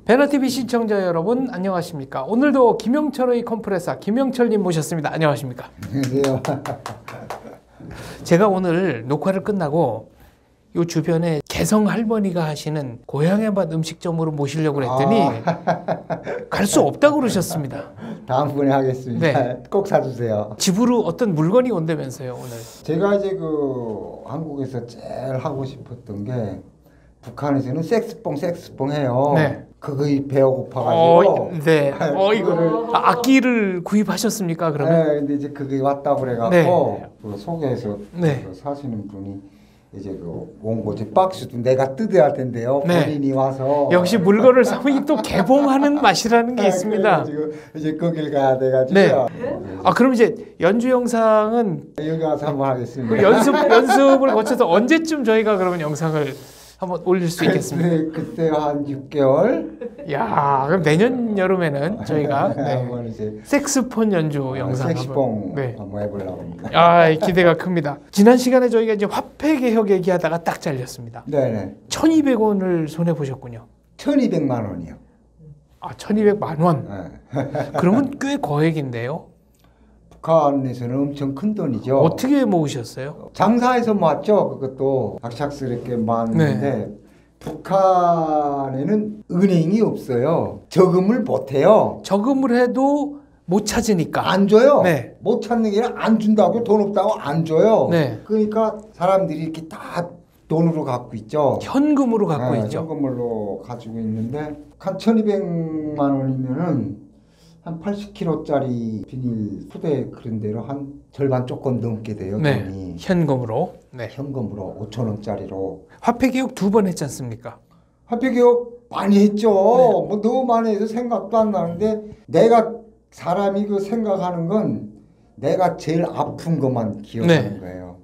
배너TV 시청자 여러분 안녕하십니까. 오늘도 김영철의 컴프레사 김영철님 모셨습니다. 안녕하십니까. 안녕하세요. 제가 오늘 녹화를 끝나고 요 주변에 개성 할머니가 하시는 고향의 맛 음식점으로 모시려고 그랬더니 갈 수 없다고 그러셨습니다. 다음번에 하겠습니다. 네. 꼭 사주세요. 집으로 어떤 물건이 온다면서요 오늘. 제가 이제 한국에서 제일 하고 싶었던 게 북한에서는 색스뽕 해요. 네. 그거이 배가 고파가지고. 네. 이거를 악기를 구입하셨습니까 그러면? 네, 근데 이제 그게 왔다고 그래갖고 네. 그 속에서 네. 사시는 분이 이제 원고지 박스도 내가 뜯어야 된대요. 네. 본인이 와서. 역시 물건을 사면 또 개봉하는 맛이라는 게 있습니다. 그래가지고 이제 거길 가야 돼가지고. 네. 그럼 이제 연주 영상은 여기 와서 한번 하겠습니다. 그 연습을 거쳐서 언제쯤 저희가 그러면 영상을 한번 올릴 수 있겠습니까? 그때 한 6개월. 야, 그럼 내년 여름에는 저희가 한번 이제 색스폰 연주 영상 색시뽕 한번 한번 해보려고 합니다. 기대가 큽니다. 지난 시간에 저희가 이제 화폐 개혁 얘기하다가 딱 잘렸습니다. 네네. 1,200원을 손해 보셨군요. 1,200만 원이요. 1,200만 원. 네. 그러면 꽤 거액인데요. 북한에서는 엄청 큰 돈이죠. 어떻게 모으셨어요? 장사해서 모았죠. 그것도 악착스럽게 모았는데 북한에는 은행이 없어요. 저금을 못 해요. 저금을 해도 못 찾으니까. 안 줘요. 네. 못 찾는 게 아니라 안 준다고, 돈 없다고 안 줘요. 네. 그러니까 사람들이 이렇게 다 돈으로 갖고 있죠. 현금으로 갖고 네, 있죠. 현금으로 가지고 있는데 한 1,200만 원이면은 한 80kg짜리 비닐 후대 그런 대로 한 절반 조금 넘게 돼요. 네. 돈이. 현금으로. 네. 현금으로 5,000원짜리로. 화폐 개혁 2번 했지 않습니까? 화폐 개혁 많이 했죠. 네. 뭐 너무 많이 해서 생각도 안 나는데 내가 사람이 그 생각하는 건 내가 제일 아픈 것만 기억하는 네. 거예요.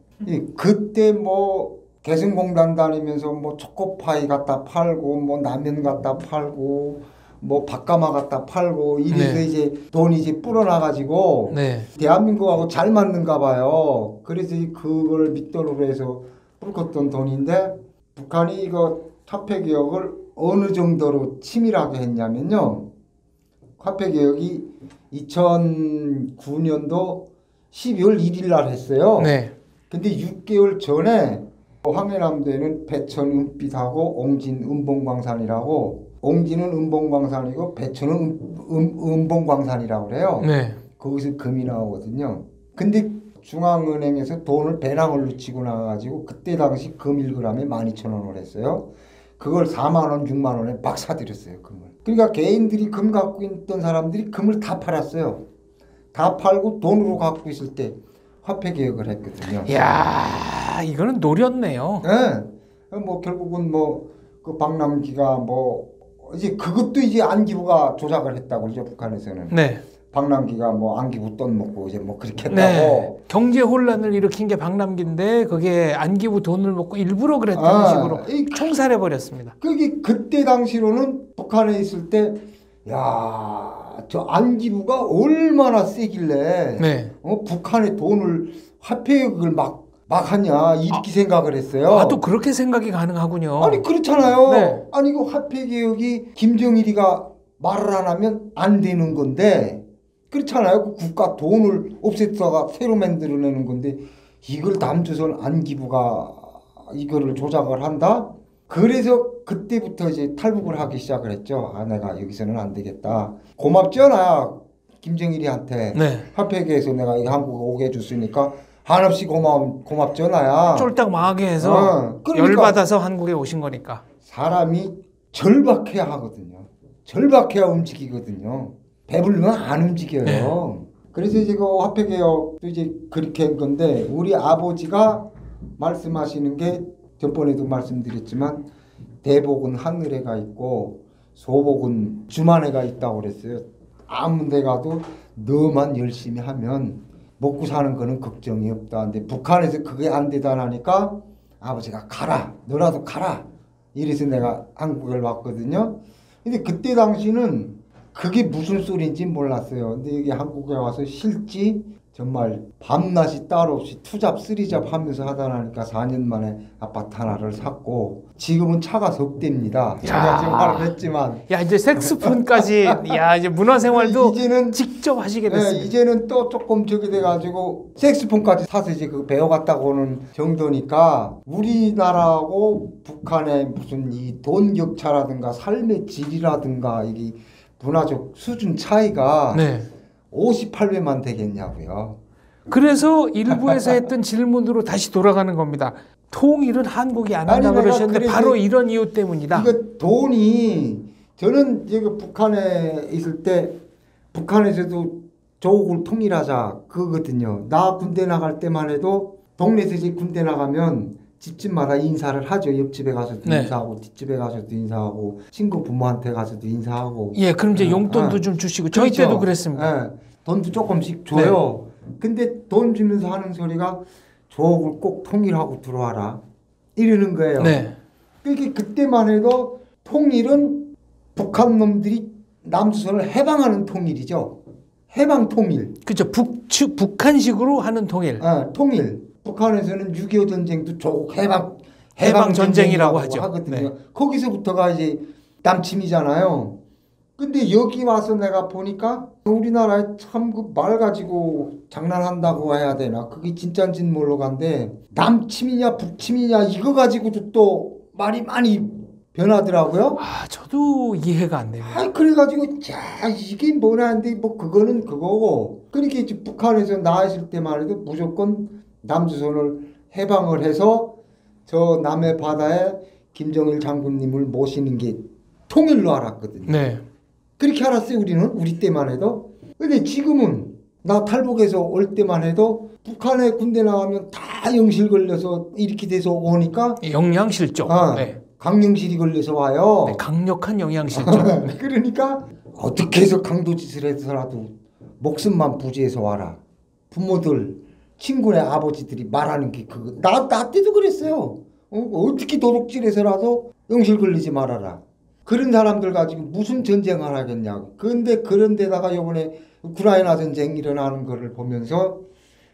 그때 뭐 개성공단 다니면서 뭐 초코파이 갖다 팔고 뭐 라면 갖다 팔고 뭐 밥가마 갖다 팔고 이래서 네. 이제 돈이 이제 불어나가지고 네. 대한민국하고 잘 맞는가 봐요. 그래서 그걸 밑돈으로 해서 불었던 돈인데 북한이 이거 화폐 개혁을 어느 정도로 치밀하게 했냐면요. 화폐 개혁이 2009년도 12월 1일 날 했어요. 네. 근데 6개월 전에 황해남도에는 배천 은빛하고 옹진 은봉광산이라고, 옹진은 은봉광산이고 배천은 은봉광산이라고 그래요. 네. 거기서 금이 나오거든요. 근데 중앙은행에서 돈을 배낭을 놓치고 나가지고 그때 당시 금 1g에 12,000원을 했어요. 그걸 4만 원, 6만 원에 막 사들였어요, 금을. 그러니까 개인들이 금 갖고 있던 사람들이 금을 다 팔았어요. 다 팔고 돈으로 갖고 있을 때 화폐 개혁을 했거든요. 이야, 이거는 노렸네요. 네. 뭐 결국은 뭐 그 박남기가 뭐 이제 그것도 이제 안기부가 조작을 했다고 그러죠, 북한에서는. 네. 박남기가 뭐 안기부 돈 먹고 이제 뭐 그렇게 했다고. 네. 경제 혼란을 일으킨 게 박남기인데 그게 안기부 돈을 먹고 일부러 그랬다는 식으로 총살해 버렸습니다. 그게 그때 당시로는 북한에 있을 때, 야, 저 안기부가 얼마나 세길래 네. 북한의 돈을 화폐역을 막 하냐 이렇게 생각을 했어요. 또 그렇게 생각이 가능하군요. 아니 그렇잖아요. 네. 아니 그 화폐 개혁이 김정일이가 말을 안 하면 안 되는 건데, 그렇잖아요. 그 국가 돈을 없앴다가 새로 만들어내는 건데 이걸 남조선 안기부가 이거를 조작을 한다. 그래서 그때부터 이제 탈북을 하기 시작을 했죠. 내가 여기서는 안 되겠다. 고맙죠, 나 김정일이한테. 네. 화폐 개혁에서 내가 이 한국에 오게 해줬으니까 한없이 고맙죠, 나야. 쫄딱 망하게 해서 그러니까 열받아서 한국에 오신 거니까. 사람이 절박해야 하거든요. 절박해야 움직이거든요. 배부르면 안 움직여요. 네. 그래서 이제 그 화폐 개혁도 이제 그렇게 한 건데, 우리 아버지가 말씀하시는 게 전번에도 말씀드렸지만 대복은 하늘에가 있고 소복은 주만에가 있다고 그랬어요. 아무 데 가도 너만 열심히 하면 먹고 사는 거는 걱정이 없다. 근데 북한에서 그게 안 되다니까 아버지가 가라, 너라도 가라, 이래서 내가 한국을 왔거든요. 근데 그때 당시는 그게 무슨 소리인지 몰랐어요. 근데 여기 한국에 와서 실지 정말 밤낮이 따로 없이 투잡 쓰리잡 하면서 하다 보니까 4년 만에 아파트 하나를 샀고 지금은 차가 석 대입니다. 제가 지금 말을 했지만 야 이제 색스폰까지 야 이제 문화생활도 이제는 직접 하시게 네, 됐습니다. 이제는 또 조금 저기 돼가지고 색스폰까지 사서 이제 그 배워갔다고 오는 정도니까 우리나라하고 북한의 무슨 이 돈 격차라든가 삶의 질이라든가 이게 문화적 수준 차이가 네. 58배만 되겠냐고요. 그래서 일부에서 했던 질문으로 다시 돌아가는 겁니다. 통일은 한국이 안 한다 아니, 내가 그러셨는데 그래서 바로 이런 이유 때문이다. 이거 돈이 저는 이거 북한에 있을 때 북한에서도 조국을 통일하자 그거거든요. 나 군대 나갈 때만 해도 동네에서 이제 군대 나가면 집집마다 인사를 하죠. 옆집에 가서도 네. 인사하고 뒷집에 가서도 인사하고 친구 부모한테 가서도 인사하고. 예, 그럼 이제 용돈도 좀 주시고 저희 그렇죠. 때도 그랬습니다. 예, 돈도 조금씩 줘요. 근데 돈 주면서 하는 소리가 조국을 꼭 통일하고 들어와라 이러는 거예요. 네. 그게 그때만 해도 통일은 북한 놈들이 남조선을 해방하는 통일이죠. 해방 통일. 그렇죠. 북한식으로 하는 통일. 통일. 북한에서는 6.25 전쟁도 조국 해방 전쟁이라고 하죠. 하거든요. 네. 거기서부터가 이제 남침이잖아요. 근데 여기 와서 내가 보니까 우리나라에 참 그 말 가지고 장난한다고 해야 되나? 그게 진짜인지는 모르겠는데 남침이냐 북침이냐 이거 가지고도 또 말이 많이 변하더라고요. 아, 저도 이해가 안 됩니다. 그래가지고 자 이게 뭐냐 하는데 뭐 그거는 그거고 그러니까 이제 북한에서 나 있을 때만 해도 무조건 남조선을 해방을 해서 저 남해 바다에 김정일 장군님을 모시는 게 통일로 알았거든요. 네. 그렇게 알았어요. 우리 때만 해도. 근데 지금은 나 탈북해서 올 때만 해도 북한에 군대 나가면 다 영실 걸려서 이렇게 돼서 오니까 영양실조. 네. 강령실이 걸려서 와요. 네, 강력한 영양실조. 네. 그러니까 어떻게 해서 강도짓을 해서라도 목숨만 부지해서 와라. 부모들, 친구네 아버지들이 말하는 게 그거. 나 때도 그랬어요. 어떻게 도둑질해서라도 영실 걸리지 말아라. 그런 사람들 가지고 무슨 전쟁을 하겠냐고. 그런데 그런 데다가 이번에 우크라이나 전쟁 일어나는 거를 보면서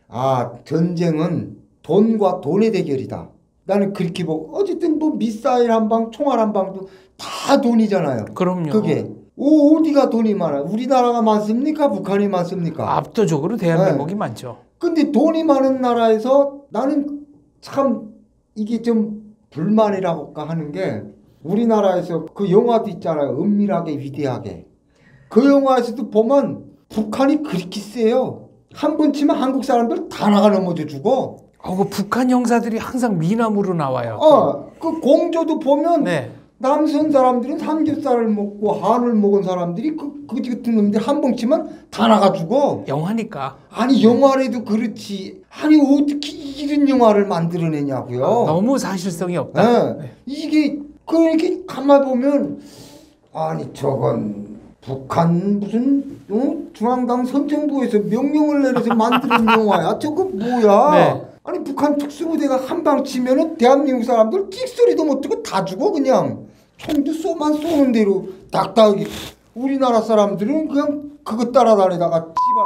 아 전쟁은 돈과 돈의 대결이다. 나는 그렇게 보고 어쨌든 뭐 미사일 한 방, 총알 한 방도 다 돈이잖아요. 그럼요. 그게 어디가 돈이 많아요? 우리나라가 많습니까? 북한이 많습니까? 압도적으로 대한민국이 많죠. 근데 돈이 많은 나라에서 나는 참 이게 좀 불만이라고 하는 게 우리나라에서 그 영화도 있잖아요. 은밀하게 위대하게. 그 영화에서도 보면 북한이 그렇게 세요. 한 번 치면 한국 사람들 다 나가 넘어져 죽어. 그 북한 형사들이 항상 미남으로 나와요. 그 공조도 보면 네. 남선 사람들은 삼겹살을 먹고 한을 먹은 사람들이 그 같은 놈들 한 번 치면 다 나가 죽어. 영화니까. 아니 영화라도 그렇지. 아니 어떻게 이런 영화를 만들어내냐고요. 너무 사실성이 없다. 네. 이게 그렇게 가만 보면 아니 저건 북한 무슨 중앙당 선정부에서 명령을 내려서 만드는 영화야. 저거 뭐야? 네. 아니 북한 특수부대가 한 방 치면은 대한민국 사람들 찍소리도 못 듣고 다 죽어 그냥. 총도 쏘는 대로 딱딱하게. 우리나라 사람들은 그냥 그거 따라다니다가 씨발.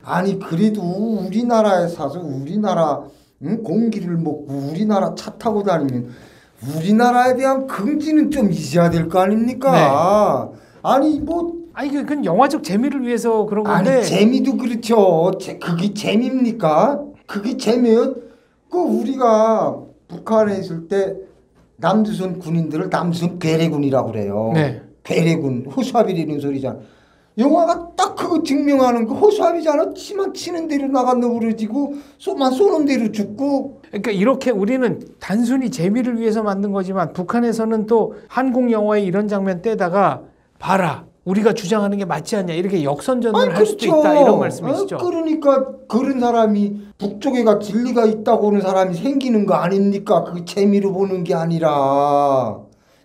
아니 그래도 우리나라에 사서 우리나라 공기를 먹고 우리나라 차 타고 다니면 우리나라에 대한 긍지는 좀 있어야 될 거 아닙니까? 네. 아니 뭐 아니 그건 영화적 재미를 위해서 그런 건데. 아니 재미도 그렇죠. 그게 재미입니까? 그게 재미요? 그 우리가 북한에 있을 때 남조선 군인들을 남조선 괴뢰군이라고 그래요. 네. 괴뢰군 호수아비라는 소리잖아. 영화가 딱 그거 증명하는 거 호수아비잖아. 치만 치는 대로 나가 넘어지고 쏘만 쏘는 대로 죽고. 그러니까 이렇게 우리는 단순히 재미를 위해서 만든 거지만 북한에서는 또 한국 영화의 이런 장면 떼다가 봐라. 우리가 주장하는 게 맞지 않냐 이렇게 역선전을 할 수도 있다 이런 말씀이시죠. 그러니까 그런 사람이 북쪽에가 진리가 있다고 하는 사람이 생기는 거 아닙니까? 그 재미로 보는 게 아니라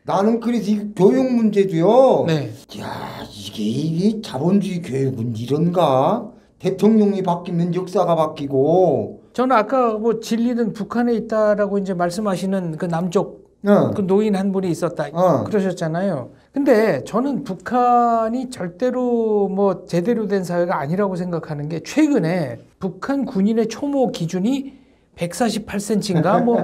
나는 그래서 이 교육 문제도요. 네. 야 이게 자본주의 교육은 이런가? 대통령이 바뀌면 역사가 바뀌고. 저는 아까 뭐 진리는 북한에 있다라고 이제 말씀하시는 그 남쪽 네. 그 노인 한 분이 있었다 그러셨잖아요. 근데 저는 북한이 절대로 뭐 제대로 된 사회가 아니라고 생각하는 게 최근에 북한 군인의 초모 기준이 148cm인가 뭐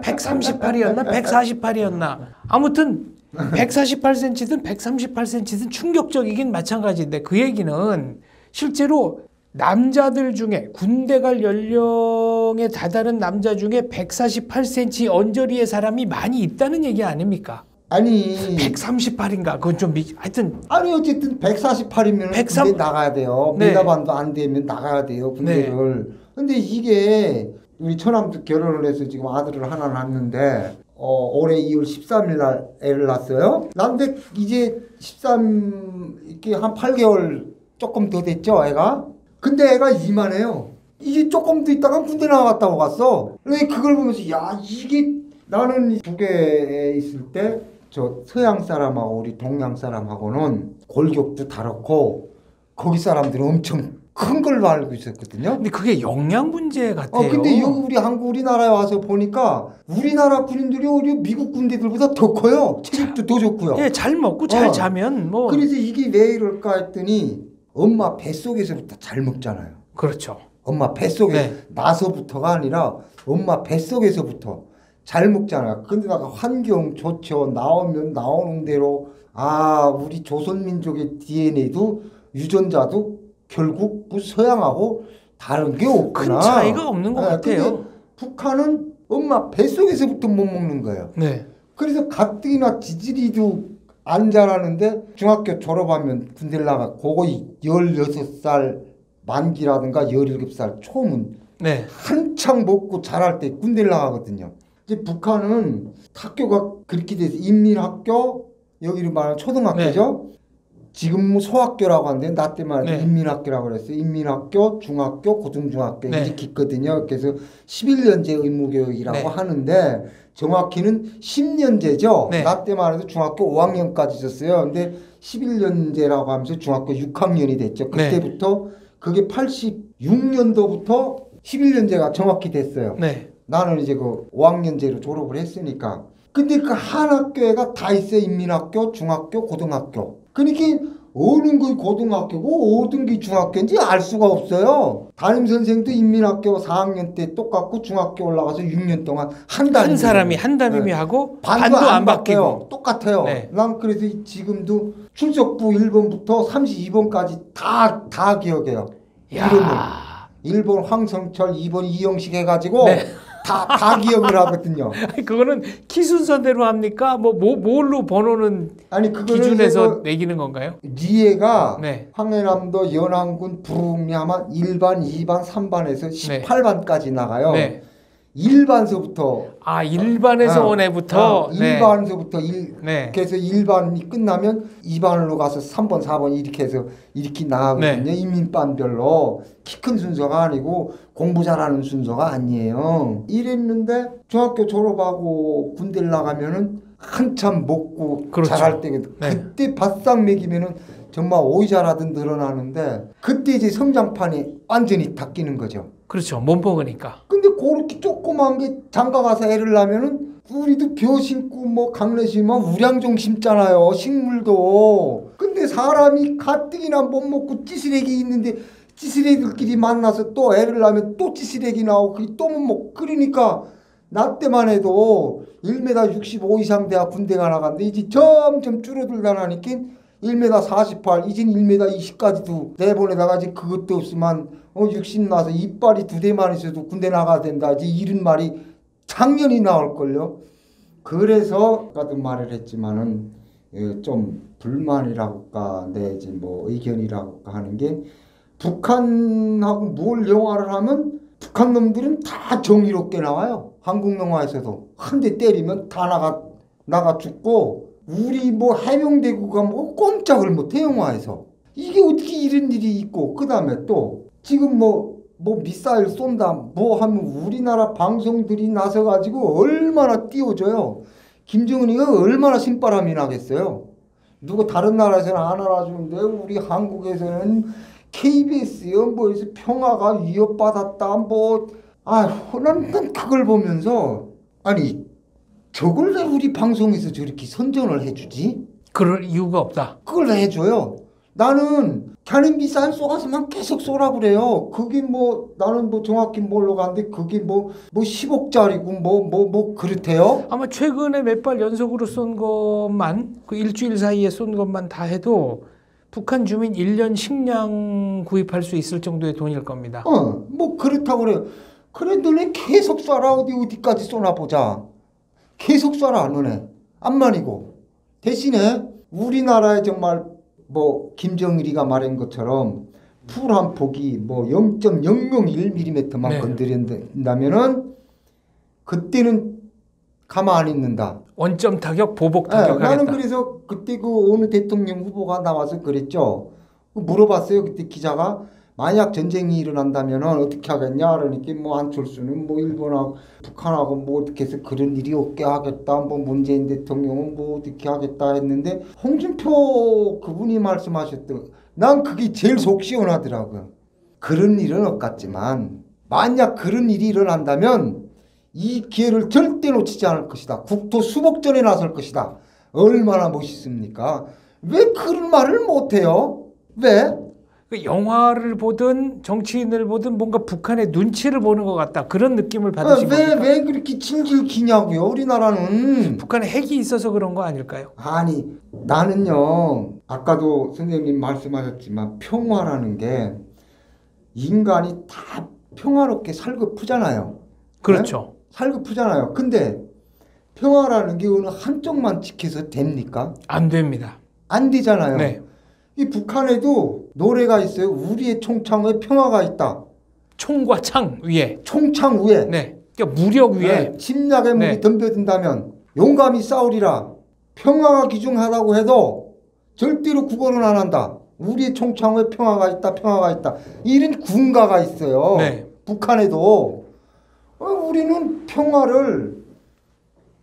138이었나 148이었나 아무튼 148cm든 138cm든 충격적이긴 마찬가지인데 그 얘기는 실제로 남자들 중에 군대 갈 연령에 다다른 남자 중에 148cm 언저리의 사람이 많이 있다는 얘기 아닙니까? 아니 138인가 그건 좀 하여튼 아니 어쨌든 148이면 103 군대 나가야 돼요. 네. 메다반도 안 되면 나가야 돼요 군대를. 근데 이게 우리 처남도 결혼을 해서 지금 아들을 하나 낳았는데 올해 2월 13일 날 애를 낳았어요. 난데 이제 13 이렇게 한 8개월 조금 더 됐죠 애가. 근데 애가 이만해요. 이게 조금 더 있다가 군대 나갔다고 갔어. 근데 그걸 보면서 야 이게 나는 북에 있을 때 저 서양 사람하고 우리 동양 사람하고는 골격도 다르고 거기 사람들은 엄청 큰 걸로 알고 있었거든요. 근데 그게 영양 문제 같아요. 근데 여기 우리나라에 와서 보니까 우리나라 군인들이 오히려 미국 군대들보다 더 커요. 체력도 더 좋고요. 예, 잘 먹고 잘 자면 뭐 그래서 이게 왜 이럴까 했더니 엄마 뱃속에서부터 잘 먹잖아요. 그렇죠. 엄마 뱃속에 네. 나서부터가 아니라 엄마 뱃속에서부터 잘 먹잖아요. 근데다가 환경 좋죠. 나오면 나오는 대로 우리 조선민족의 DNA도 유전자도 결국 그 서양하고 다른 게 없구나. 큰 차이가 없는 것 같아요. 근데 북한은 엄마 뱃속에서부터 못 먹는 거예요. 네. 그래서 가뜩이나 지지리도 안 자라는데 중학교 졸업하면 군대를 나가. 그거 16살 만기라든가 17살 초문 네. 한창 먹고 자랄 때 군대를 나가거든요. 이제 북한은 학교가 그렇게 돼서 인민학교 여기를 말하면 초등학교죠. 지금 뭐 소학교라고 하는데 나 때만 해도 인민학교라고 그랬어요. 인민학교, 중학교, 고등중학교 이렇게 있거든요. 그래서 11년제 의무교육이라고 하는데 정확히는 10년제죠. 나 때만 해도 중학교 5학년까지 있었어요. 근데 11년제라고 하면서 중학교 6학년이 됐죠. 그때부터 그게 86년도부터 11년제가 정확히 됐어요. 나는 이제 그 5학년제로 졸업을 했으니까. 근데 그 한 학교에가 다 있어요. 인민학교, 중학교, 고등학교. 그러니까 어느 게 고등학교고 어떤 게 중학교인지 알 수가 없어요. 담임선생도 인민학교 4학년 때 똑같고 중학교 올라가서 6년 동안 한 사람이 한 담임이 하고 반도 안 바뀌고 똑같아요. 난 그래서 지금도 출석부 1번부터 32번까지 다 기억해요. 이름을. 1번 황성철, 2번 이영식 해가지고 다 기억을 하거든요. 그거는 키 순서대로 합니까? 뭘로 번호는 기준에서 매기는 건가요? 니에가 황해남도 연안군 부릉야만 1반, 2반, 3반에서 18반까지 나가요. 1반서부터 1반에서 온 애부터 1반서부터 그래서 1반이 끝나면 2반으로 가서 3번, 4번 이렇게 해서 이렇게 나가거든요. 인민반별로 키 큰 순서가 아니고 공부 잘하는 순서가 아니에요. 이랬는데 중학교 졸업하고 군대를 나가면은 한참 먹고 잘할 때 그때 바싹 먹이면은 정말 오이자라든 늘어나는데 그때 이제 성장판이 완전히 닦이는 거죠. 그렇죠. 못 먹으니까. 근데 그렇게 조그만 게 장가 가서 애를 낳으면은 우리도 벼 심고 뭐 강내 심으면 우량종 심잖아요. 식물도. 근데 사람이 가뜩이나 못 먹고 찌시래기 있는데 찌시래기들끼리 만나서 또 애를 낳으면 또 찌시래기 나오고 그게 또 못 먹고 그러니까 나 때만 해도 1m 65 이상 돼야 군대가 나갔는데 이제 점점 줄어들다 나니까 1m 48 이젠 1m 20까지도 내보내다가 이제 그것도 없으면 60 나서 이빨이 2대만 있어도 군대 나가야 된다. 이제 이런 말이 작년이 나올걸요. 그래서 아까도 말을 했지만은 좀 불만이라고까 내 이제 뭐 의견이라고까 하는 게 북한하고 뭘 영화를 하면 북한 놈들은 다 정의롭게 나와요. 한국 영화에서도 한 대 때리면 다 나가 죽고 우리 뭐 해병대구가 뭐 꼼짝을 못해 영화에서. 이게 어떻게 이런 일이 있고 그 다음에 또 지금 뭐 미사일 쏜다 뭐 하면 우리나라 방송들이 나서가지고 얼마나 띄워줘요. 김정은이가 얼마나 신바람이 나겠어요. 누구 다른 나라에서는 안 알아주는데 우리 한국에서는 KBS 연보에서 평화가 위협받았다 난 그걸 보면서 아니 저걸 왜 우리 방송에서 저렇게 선전을 해주지? 그럴 이유가 없다. 그걸 해줘요. 나는 걔는 미사일 쏘가서만 계속 쏘라 그래요. 그게 뭐 나는 뭐 정확히 뭘로 가는데 그게 뭐 10억짜리고 뭐 그렇대요. 아마 최근에 몇 발 연속으로 쏜 것만 그 일주일 사이에 쏜 것만 다 해도 북한 주민 1년 식량 구입할 수 있을 정도의 돈일 겁니다. 뭐 그렇다고 그래요. 그래 너네 계속 쏴라. 어디까지 쏘나 보자. 계속 쏴라 너네. 암만이고. 대신에 우리나라에 정말 뭐 김정일이가 말한 것처럼 풀 한 폭이 뭐 0.001mm만 네. 건드린다면은 그때는 가만 안 있는다. 원점 타격, 보복 타격하겠다. 나는 그래서 그때 그 어느 대통령 후보가 나와서 그랬죠. 물어봤어요. 그때 기자가 만약 전쟁이 일어난다면은 어떻게 하겠냐? 그러니까 뭐 안철수는 뭐 일본하고 북한하고 뭐 어떻게 해서 그런 일이 없게 하겠다. 뭐 문재인 대통령은 뭐 어떻게 하겠다 했는데 홍준표 그분이 말씀하셨던 난 그게 제일 속 시원하더라고요. 그런 일은 없겠지만 만약 그런 일이 일어난다면 이 기회를 절대 놓치지 않을 것이다. 국토 수복전에 나설 것이다. 얼마나 멋있습니까? 왜 그런 말을 못해요? 왜? 그 영화를 보든 정치인을 보든 뭔가 북한의 눈치를 보는 것 같다. 그런 느낌을 받으신 겁니까? 왜 그렇게 질질 기냐고요? 우리나라는. 북한에 핵이 있어서 그런 거 아닐까요? 아니 나는요. 아까도 선생님 말씀하셨지만 평화라는 게 인간이 다 평화롭게 살고프잖아요. 그렇죠. 네? 살고프잖아요. 근데 평화라는 게 어느 한쪽만 지켜서 됩니까? 안 됩니다. 안 되잖아요. 네. 이 북한에도 노래가 있어요. 우리의 총창에 평화가 있다. 총과 창 위에. 총창 위에. 네. 그러니까 무력 위에. 네. 침략의 무기 네. 덤벼든다면 용감히 싸우리라. 평화가 기중하다고 해도 절대로 구걸은 안 한다. 우리의 총창에 평화가 있다. 평화가 있다. 이런 군가가 있어요. 네. 북한에도. 우리는 평화를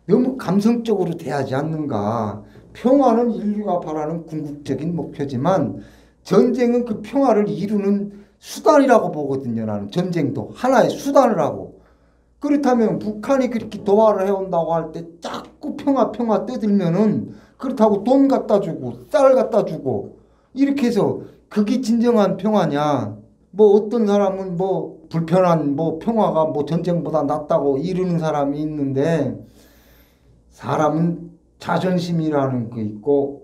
너무 감성적으로 대하지 않는가. 평화는 인류가 바라는 궁극적인 목표지만 전쟁은 그 평화를 이루는 수단이라고 보거든요. 나는 전쟁도 하나의 수단을 하고. 그렇다면 북한이 그렇게 도발을 해온다고 할 때 자꾸 평화 떠들면은 그렇다고 돈 갖다 주고 쌀 갖다 주고 이렇게 해서 그게 진정한 평화냐. 뭐 어떤 사람은 뭐 불편한 뭐 평화가 뭐 전쟁보다 낫다고 이러는 사람이 있는데 사람은 자존심이라는 거 있고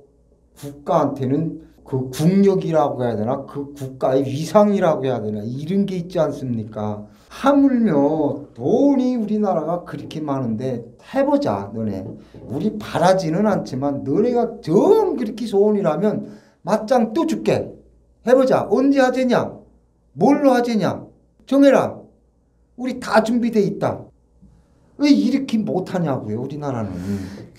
국가한테는 그 국력이라고 해야 되나 그 국가의 위상이라고 해야 되나 이런 게 있지 않습니까? 하물며 돈이 우리나라가 그렇게 많은데 해보자 너네. 우리 바라지는 않지만 너네가 정 그렇게 소원이라면 맞짱 떠줄게. 해보자. 언제 하재냐? 뭘로 하재냐? 정해라. 우리 다 준비돼 있다. 왜 이렇게 못하냐고요, 우리나라는.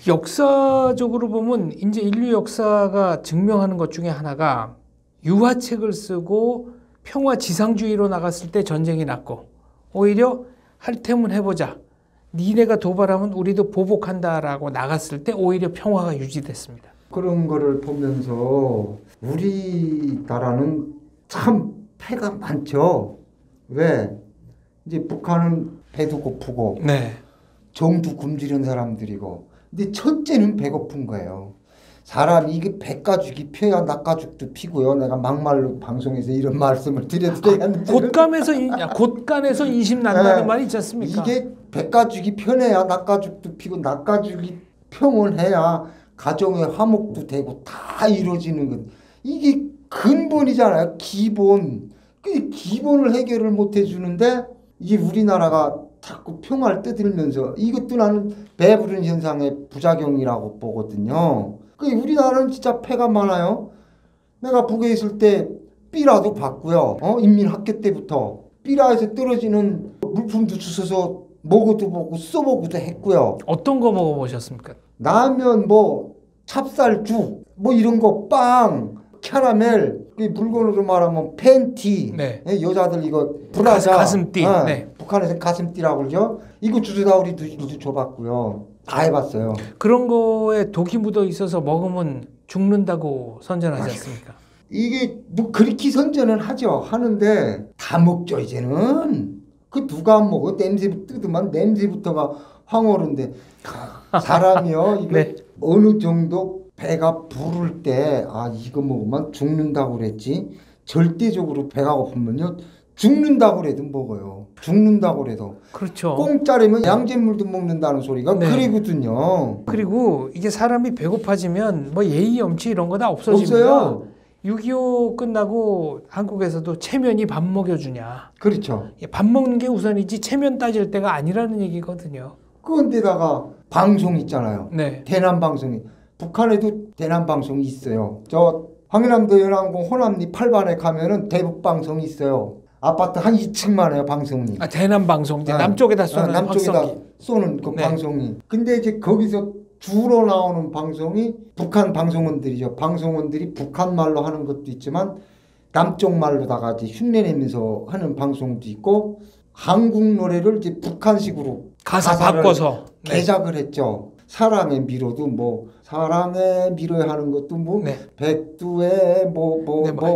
역사적으로 보면 이제 인류 역사가 증명하는 것 중에 하나가 유화책을 쓰고 평화 지상주의로 나갔을 때 전쟁이 났고 오히려 할 테면 해보자. 니네가 도발하면 우리도 보복한다라고 나갔을 때 오히려 평화가 유지됐습니다. 그런 거를 보면서 우리나라는 참 패가 많죠. 왜? 이제 북한은 배도 고프고 네. 정도 굶주린 사람들이고 근데 첫째는 배고픈 거예요. 사람이 이게 배가죽이 펴야 낙가죽도 피고요. 내가 막말로 방송에서 이런 말씀을 드려도 되겠는데 곳간에서 인심 난다는 네. 말이 있지 않습니까? 이게 배가죽이 편해야 낙가죽도 피고 낙가죽이 평온해야 가정의 화목도 되고 다 이루어지는 것. 이게 근본이잖아요. 기본. 그 기본을 해결을 못 해주는데 이게 우리나라가 자꾸 평화를 떠들면서 이것도 나는 배부른 현상의 부작용이라고 보거든요. 그 우리나라는 진짜 패가 많아요. 내가 북에 있을 때 삐라도 봤고요. 인민학교 때부터 삐라에서 떨어지는 물품도 주워서 먹어도 보고 써보기도 했고요. 어떤 거 먹어보셨습니까? 라면 뭐 찹쌀죽 뭐 이런 거 빵 캐러멜 그 물건으로 말하면 팬티 네. 여자들 이거 브라자 가슴띠. 네. 북한에서는 가슴띠라고 그러죠. 이거 주스다 우리도 줘봤고요. 다 해봤어요. 그런 거에 독이 묻어 있어서 먹으면 죽는다고 선전하지 않습니까? 이게 뭐 그렇게 선전은 하죠. 하는데 다 먹죠 이제는. 그 누가 안 먹어? 냄새 뜯으면 냄새부터가 황홀한데 사람이요 이거 네. 어느 정도 배가 부를 때 이거 먹으면 죽는다고 그랬지. 절대적으로 배가 고프면요 죽는다고 그래도 먹어요. 죽는다고 그래도. 그렇죠. 공짜라면 양잿물도 먹는다는 소리가 네. 그러거든요. 그리고 이게 사람이 배고파지면 뭐 예의 염치 이런 거 다 없어집니다. 없어요. 6.25 끝나고 한국에서도 체면이 밥 먹여주냐. 그렇죠. 밥 먹는 게 우선이지 체면 따질 때가 아니라는 얘기거든요. 그런데다가 방송 있잖아요. 네. 대남 방송이. 북한에도 대남 방송이 있어요. 저 황해남도 연안공 호남리 8반에 가면은 대북 방송이 있어요. 아파트 한 2층만 해요 방송이. 대남 방송 이제 네. 남쪽에다 쏘는 남쪽에다 확성기. 쏘는 그 네. 방송이. 근데 이제 거기서 주로 나오는 방송이 북한 방송원들이죠. 방송원들이 북한 말로 하는 것도 있지만 남쪽 말로다가 이제 흉내내면서 하는 방송도 있고 한국 노래를 이제 북한식으로 가사 가사를 바꿔서. 네. 개작을 했죠. 사랑의 미로도 뭐 사랑의 미로에 하는 것도 뭐 네. 백두에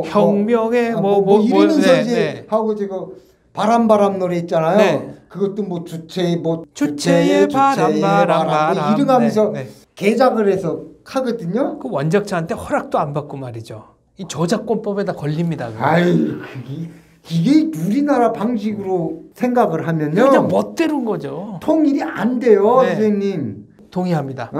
혁명의 이러면서 네, 이제 네. 하고 지금 바람 노래 있잖아요. 네. 그것도 뭐 주체의 바람 이러면서 네, 네. 개작을 해서 하거든요. 그 원작자한테 허락도 안 받고 말이죠. 이 저작권법에다 걸립니다. 그거. 아이 이게 우리나라 방식으로 생각을 하면요 그냥 멋대로인 거죠. 통일이 안 돼요, 네. 선생님. 동의합니다.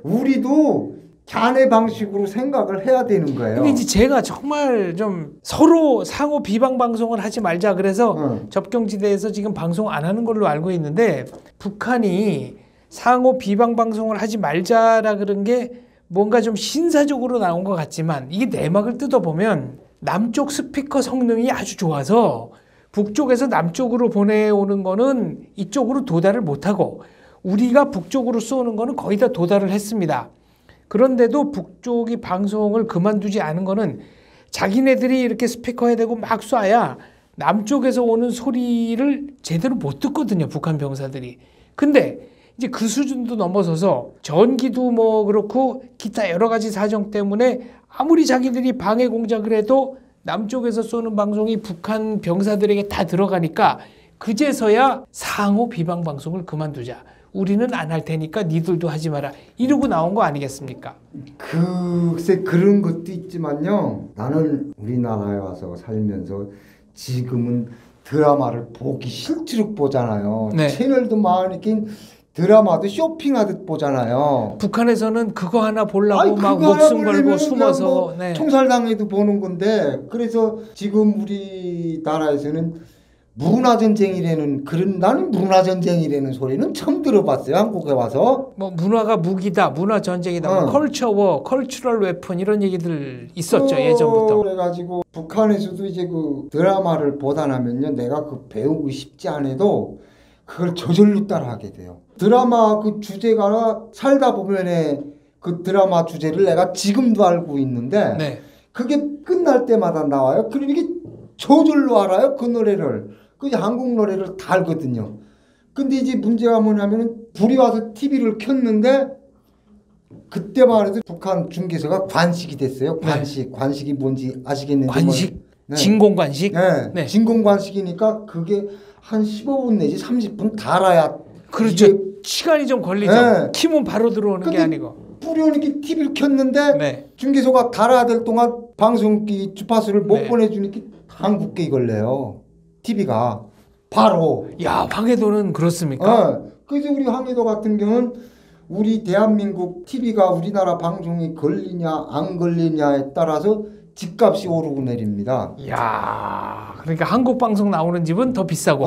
우리도 자네 방식으로 생각을 해야 되는 거예요. 근데 이제 제가 정말 좀 서로 상호 비방 방송을 하지 말자 그래서 접경지대에서 지금 방송 안 하는 걸로 알고 있는데 북한이 상호 비방 방송을 하지 말자라 그런 게 뭔가 좀 신사적으로 나온 것 같지만 이게 내막을 뜯어보면 남쪽 스피커 성능이 아주 좋아서 북쪽에서 남쪽으로 보내오는 거는 이쪽으로 도달을 못하고 우리가 북쪽으로 쏘는 거는 거의 다 도달을 했습니다. 그런데도 북쪽이 방송을 그만두지 않은 거는 자기네들이 이렇게 스피커에 대고 막 쏴야 남쪽에서 오는 소리를 제대로 못 듣거든요. 북한 병사들이. 근데 이제 그 수준도 넘어서서 전기도 뭐 그렇고 기타 여러 가지 사정 때문에 아무리 자기들이 방해 공작을 해도 남쪽에서 쏘는 방송이 북한 병사들에게 다 들어가니까 그제서야 상호 비방 방송을 그만두자. 우리는 안 할 테니까 니들도 하지 마라. 이러고 나온 거 아니겠습니까? 글쎄 그런 것도 있지만요. 나는 우리나라에 와서 살면서 지금은 드라마를 보기 싫도록 보잖아요. 네. 채널도 많으니까 드라마도 쇼핑하듯 보잖아요. 북한에서는 그거 하나 보려고 아니, 막 그거 목숨 하나 걸고 보려면 숨어서 그냥 뭐 네. 총살당해도 보는 건데 그래서 지금 우리나라에서는 문화전쟁이라는 나는 문화전쟁이라는 소리는 처음 들어봤어요. 한국에 와서. 뭐 문화가 무기다, 문화 전쟁이다, 컬처 워, 컬처럴 웨폰 이런 얘기들 있었죠 예전부터. 그래가지고 북한에서도 이제 그 드라마를 보다 나면요, 내가 그 배우고 싶지 않아도 그걸 저절로 따라하게 돼요. 드라마 그 주제가 살다 보면에 그 드라마 주제를 내가 지금도 알고 있는데 네. 그게 끝날 때마다 나와요. 그러니까 저절로 알아요 그 노래를. 그 한국 노래를 다 알거든요. 근데 이제 문제가 뭐냐면은 불이 와서 TV를 켰는데 그때만 해도 북한 중계소가 관식이 됐어요. 관식. 네. 관식이 뭔지 아시겠는지. 관식? 네. 진공관식? 네. 네. 진공관식이니까 그게 한 15분 내지 30분 달아야. 그렇죠. 시간이 좀 걸리죠. 네. 키면 바로 들어오는 게 아니고. 뿌려놓기 TV를 켰는데 네. 중계소가 달아야 될 동안 방송기 주파수를 못 네. 보내주니까 한국계 걸려요. TV가 바로. 야, 황해도는 그렇습니까? 그래서 우리 황해도 같은 경우는 우리 대한민국 TV가 우리나라 방송이 걸리냐 안 걸리냐에 따라서 집값이 오르고 내립니다. 야, 그러니까 한국 방송 나오는 집은 더 비싸고.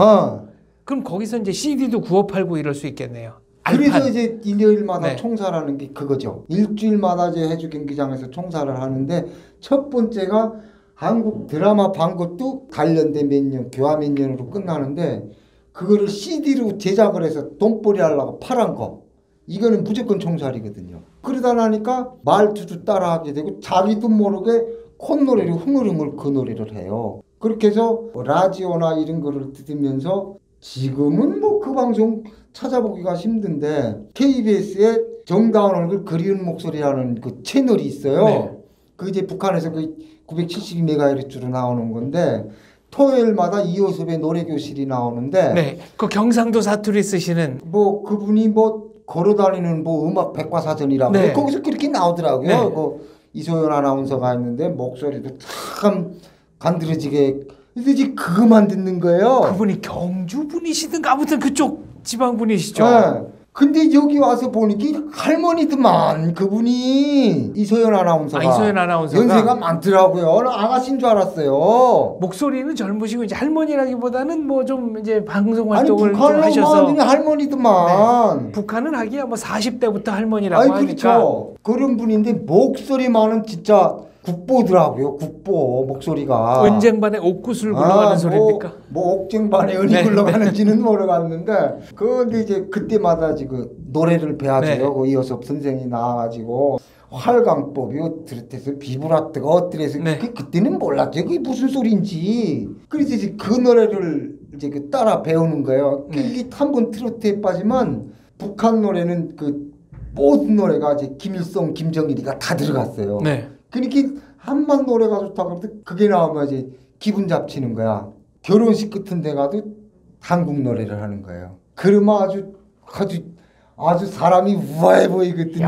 그럼 거기서 이제 CD도 구워 팔고 이럴 수 있겠네요. 그래서 알판. 이제 일요일마다 네. 총살하는 게 그거죠. 일주일마다 이제 해주 경기장에서 총살을 하는데 첫 번째가 한국 드라마 반 것도 단련된 몇 년, 교화 몇 년으로 끝나는데 그거를 CD로 제작을 해서 돈벌이 하려고 팔은 거. 이거는 무조건 총살이거든요. 그러다 나니까 말투도 따라하게 되고 자기도 모르게 콧노래를 흥얼흥얼 그 노래를 해요. 그렇게 해서 라디오나 이런 거를 들으면서 지금은 뭐 그 방송 찾아보기가 힘든데 KBS에 정다운 얼굴 그리운 목소리라는 그 채널이 있어요. 네. 그 이제 북한에서 그 972MHz로 나오는 건데 토요일마다 이호섭의 노래교실이 나오는데 네. 그 경상도 사투리 쓰시는 뭐 그분이 뭐 걸어다니는 뭐 음악 백과사전이라고 네. 거기서 그렇게 나오더라고요. 네. 이소연 아나운서가 했는데 목소리도 참 간드러지게 그래서 그거만 듣는 거예요. 그분이 경주 분이시든가 아무튼 그쪽 지방 분이시죠. 네. 근데 여기 와서 보니까 할머니더만 그분이 이소연 아나운서가 이소연 아나운서가 연세가 많더라고요. 나 아가씨인 줄 알았어요. 목소리는 젊으시고 이제 할머니라기보다는 뭐 좀 이제 방송 아니 활동을 좀 북한은 하셔서 완전히 할머니더만. 북한은 하기야 뭐 40대부터 할머니라고 아니 하니까 그렇죠. 그런 분인데 목소리만은 진짜 국보더라고요. 국보 목소리가. 은쟁반에 옥구슬 굴러가는 소리입니까? 뭐 옥쟁반에 은이 네. 굴러가는지는 모르겠는데 근데 이제 그때마다 지금 노래를 배워줘요. 네. 그 이어섭 선생이 나와가지고 활강법이 어뜨래서 비브라트가 어뜨래서 네. 그때는 몰랐죠. 그게 무슨 소리인지. 그래서 이제 그 노래를 이제 따라 배우는 거예요. 네. 이게 한 번 트로트에 빠지면 북한 노래는 그 모든 노래가 이제 김일성, 김정일이가 다 들어갔어요. 네. 그러니까 한만 노래가 좋다고 하면 그게 나오면 이제 기분 잡치는 거야. 결혼식 같은 데 가도 한국 노래를 하는 거예요. 그러면 아주 사람이 우아해 보이거든요.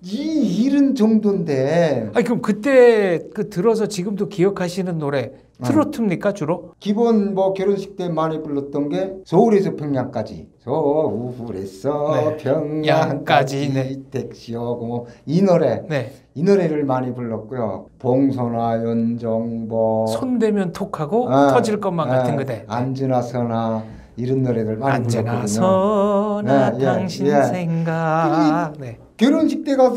이런 정도인데. 아니 그럼 그때 그 들어서 지금도 기억하시는 노래 트로트입니까 주로? 기본 뭐 결혼식 때 많이 불렀던 게 서울에서 평양까지. 서울에서 네. 평양까지 양까지, 네. 택시오고 뭐 이 노래. 네. 이 노래를 많이 불렀고요. 봉선화 연정보 손대면 톡하고 터질 것만 같은 그대. 안즈나서나 이런 노래들 많이 불렀거든요. 안전하서나 네, 예, 당신 예. 생각. 네. 결혼식 때 가서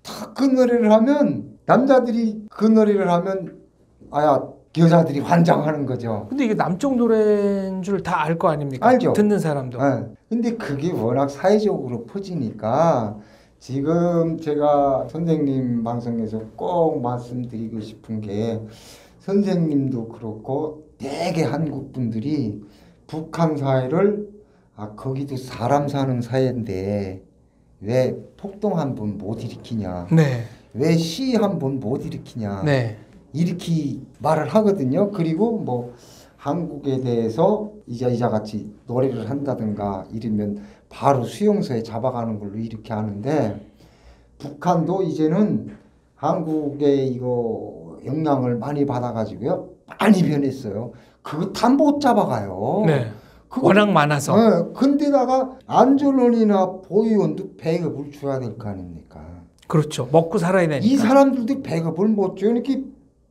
다 그 노래를 하면 남자들이 그 노래를 하면 여자들이 환장하는 거죠. 근데 이게 남쪽 노래인 줄 다 알 거 아닙니까? 알죠. 듣는 사람도. 네. 근데 그게 워낙 사회적으로 퍼지니까 지금 제가 선생님 방송에서 꼭 말씀드리고 싶은 게 선생님도 그렇고 되게 한국 분들이 북한 사회를 거기도 사람 사는 사회인데 왜 폭동 한 번 못 일으키냐, 네. 왜 시 한 번 못 일으키냐, 네. 이렇게 말을 하거든요. 그리고 뭐 한국에 대해서 이자같이 노래를 한다든가 이러면 바로 수용소에 잡아가는 걸로 이렇게 하는데 북한도 이제는 한국의 이거 영향을 많이 받아가지고요. 많이 변했어요. 그거 다 못 잡아가요. 네. 그거, 워낙 많아서. 네, 근데다가 안전원이나 보위원도 배급을 줘야 될 거 아닙니까? 그렇죠. 먹고 살아야 되니까. 이 사람들도 배급을 못 줘요. 이렇게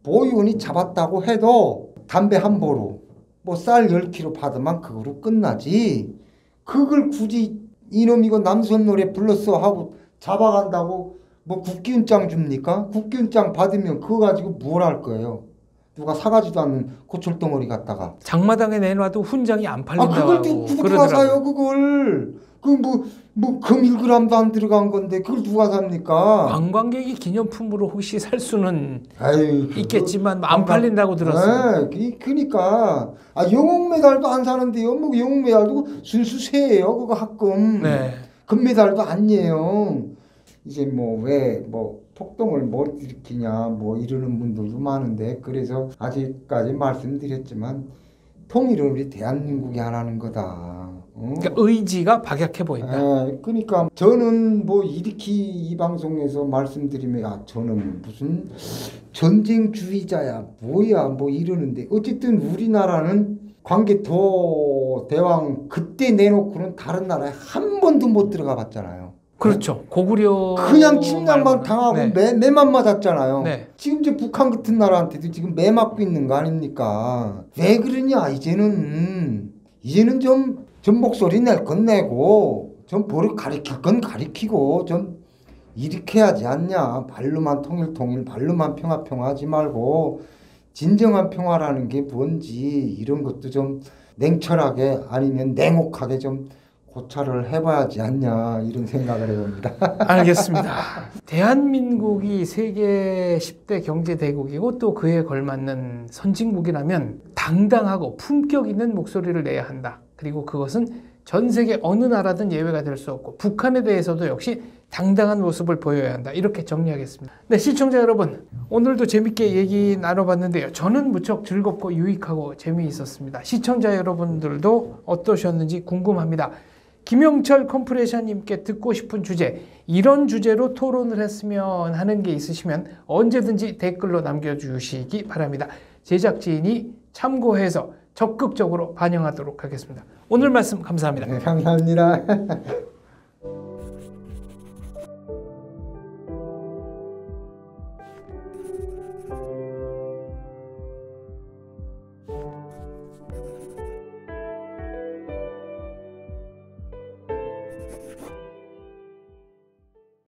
보위원이 잡았다고 해도 담배 한 보루, 뭐 쌀 10kg 받으면 그거로 끝나지. 그걸 굳이 이놈 이거 남선 노래 불렀어 하고 잡아간다고 뭐 국기훈장 줍니까? 국기훈장 받으면 그거 가지고 뭘 할 거예요? 누가 사가지도 않는 고철덩어리 갖다가. 장마당에 내놔도 훈장이 안 팔린다고 그걸 누가 사요 그걸. 뭐 금 1g도 안 들어간 건데 그걸 누가 삽니까? 관광객이 기념품으로 혹시 살 수는 아유, 있겠지만 안 팔린다고 들었어요. 네, 그러니까 영웅 메달도 안 사는데요. 뭐 영웅 메달도 순수세예요. 그거 합금. 네. 금메달도 아니에요. 이제 뭐 왜 폭동을 못 일으키냐 뭐 이러는 분들도 많은데 그래서 아직까지 말씀드렸지만 통일은 우리 대한민국이 하나는 거다. 그러니까 의지가 박약해 보인다. 그러니까 저는 뭐 이렇게 이 방송에서 말씀드리면 저는 무슨 전쟁주의자야 뭐야 뭐 이러는데 어쨌든 우리나라는 광개토 대왕 그때 내놓고는 다른 나라에 한 번도 못 들어가 봤잖아요. 그렇죠. 고구려 그냥 침략만 말고는. 당하고 네. 매만 맞았잖아요. 네. 지금 이제 북한 같은 나라한테도 지금 매 맞고 있는 거 아닙니까? 왜 그러냐 이제는 좀 목소리 낼 건 내고 좀 버릇 가리킬 건 가리키고 좀 이렇게 하지 않냐. 발로만 통일 발로만 평화 하지 말고 진정한 평화라는 게 뭔지 이런 것도 좀 냉철하게 아니면 냉혹하게 좀 고찰을 해봐야지 않냐 이런 생각을 해봅니다. 알겠습니다. 대한민국이 세계 10대 경제대국이고 또 그에 걸맞는 선진국이라면 당당하고 품격 있는 목소리를 내야 한다. 그리고 그것은 전 세계 어느 나라든 예외가 될 수 없고 북한에 대해서도 역시 당당한 모습을 보여야 한다. 이렇게 정리하겠습니다. 네, 시청자 여러분, 오늘도 재밌게 얘기 나눠봤는데요. 저는 무척 즐겁고 유익하고 재미있었습니다. 시청자 여러분들도 어떠셨는지 궁금합니다. 김영철 컴프레셔님께 듣고 싶은 주제, 이런 주제로 토론을 했으면 하는 게 있으시면 언제든지 댓글로 남겨주시기 바랍니다. 제작진이 참고해서 적극적으로 반영하도록 하겠습니다. 오늘 말씀 감사합니다. 네, 감사합니다.